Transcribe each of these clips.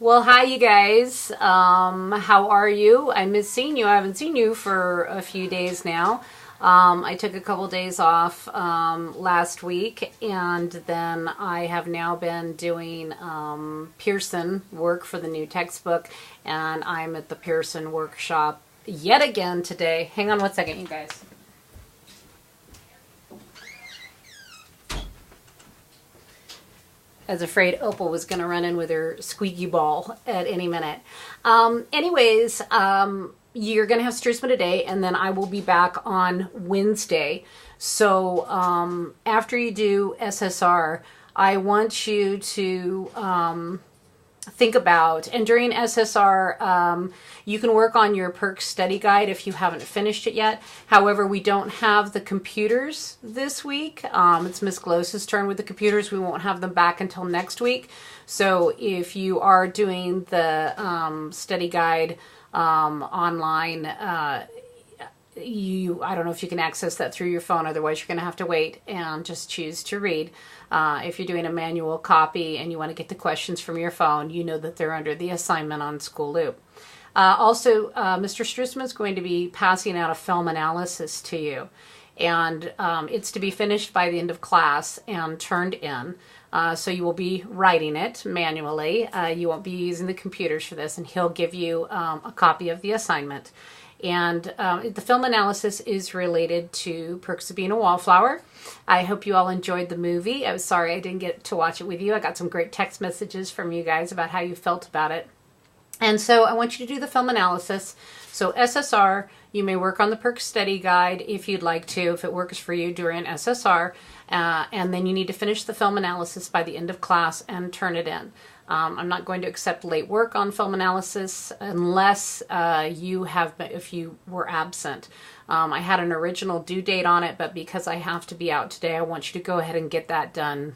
Well, hi, you guys. How are you? I miss seeing you. I haven't seen you for a few days now. I took a couple days off last week, and then I have now been doing Pearson work for the new textbook, and I'm at the Pearson workshop yet again today. Hang on one second, you guys. I was afraid Opal was going to run in with her squeaky ball at any minute. You're going to have Struisma today, and then I will be back on Wednesday. So after you do SSR, I want you to think about, and during SSR, you can work on your PERC study guide if you haven't finished it yet. However, we don't have the computers this week. It's Miss Glos's turn with the computers. We won't have them back until next week. So if you are doing the study guide online, I don't know if you can access that through your phone. Otherwise, you're going to have to wait and just choose to read. If you're doing a manual copy and you want to get the questions from your phone, you know that they're under the assignment on School Loop. Also, Mr. Struisma is going to be passing out a film analysis to you. And it's to be finished by the end of class and turned in. So you will be writing it manually. You won't be using the computers for this, and he'll give you a copy of the assignment. And the film analysis is related to Perks of Being a Wallflower. I hope you all enjoyed the movie. I'm sorry I didn't get to watch it with you. I got some great text messages from you guys about how you felt about it. And so I want you to do the film analysis. So SSR, you may work on the PERC study guide if you'd like to, if it works for you during SSR. And then you need to finish the film analysis by the end of class and turn it in. I'm not going to accept late work on film analysis unless if you were absent. I had an original due date on it, but because I have to be out today, I want you to go ahead and get that done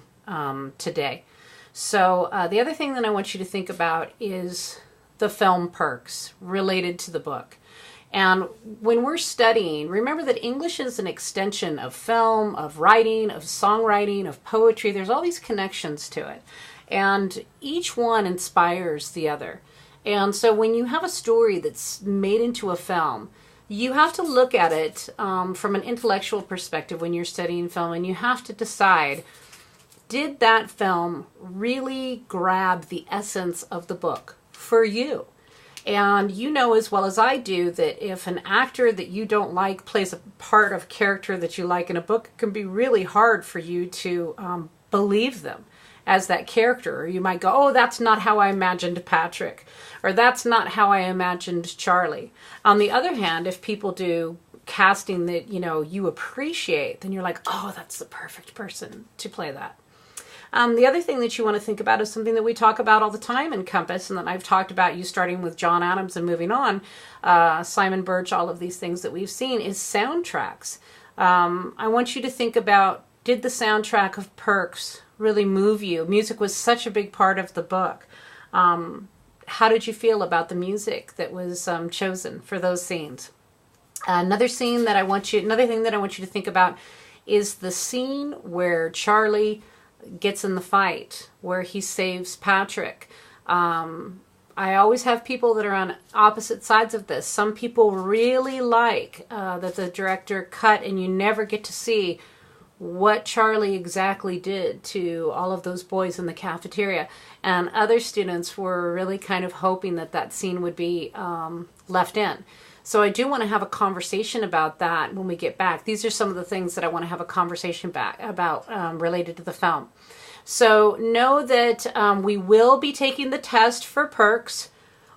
today. So the other thing that I want you to think about is the film perks related to the book. And when we're studying, remember that English is an extension of film, of writing, of songwriting, of poetry. There's all these connections to it. And each one inspires the other. And so when you have a story that's made into a film, you have to look at it from an intellectual perspective when you're studying film, and you have to decide, did that film really grab the essence of the book for you? And you know as well as I do that if an actor that you don't like plays a part of character that you like in a book, it can be really hard for you to believe them as that character. Or you might go, oh, that's not how I imagined Patrick, or that's not how I imagined Charlie. On the other hand, if people do casting that you appreciate, then you're like, oh, that's the perfect person to play that. The other thing that you want to think about is something that we talk about all the time in Compass, and that I've talked about you starting with John Adams and moving on, Simon Birch, all of these things that we've seen, is soundtracks. I want you to think about, did the soundtrack of Perks really move you? Music was such a big part of the book. How did you feel about the music that was chosen for those scenes? Another thing that I want you to think about is the scene where Charlie gets in the fight, where he saves Patrick. I always have people that are on opposite sides of this. Some people really like that the director cut and you never get to see what Charlie exactly did to all of those boys in the cafeteria. And other students were really kind of hoping that that scene would be left in. So I do want to have a conversation about that when we get back. These are some of the things that I want to have a conversation about related to the film. So know that we will be taking the test for Perks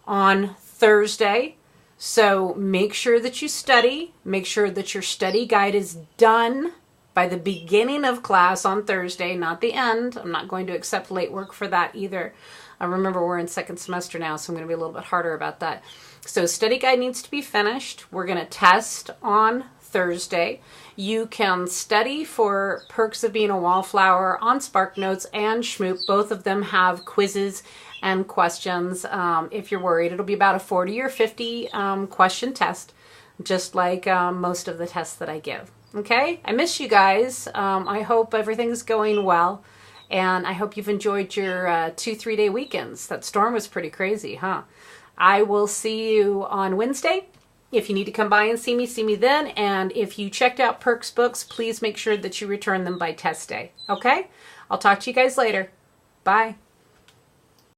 on Thursday. So make sure that you study. Make sure that your study guide is done by the beginning of class on Thursday, not the end. I'm not going to accept late work for that either. Remember, we're in second semester now, so I'm going to be a little bit harder about that. So study guide needs to be finished. We're going to test on Thursday. You can study for Perks of Being a Wallflower on SparkNotes and Shmoop. Both of them have quizzes and questions. If you're worried, it'll be about a 40 or 50 question test, just like most of the tests that I give. Okay? I miss you guys. I hope everything's going well. And I hope you've enjoyed your 2-3 day weekends. That storm was pretty crazy, huh? I will see you on Wednesday. If you need to come by and see me then. And if you checked out Perks books, please make sure that you return them by test day. Okay? I'll talk to you guys later. Bye.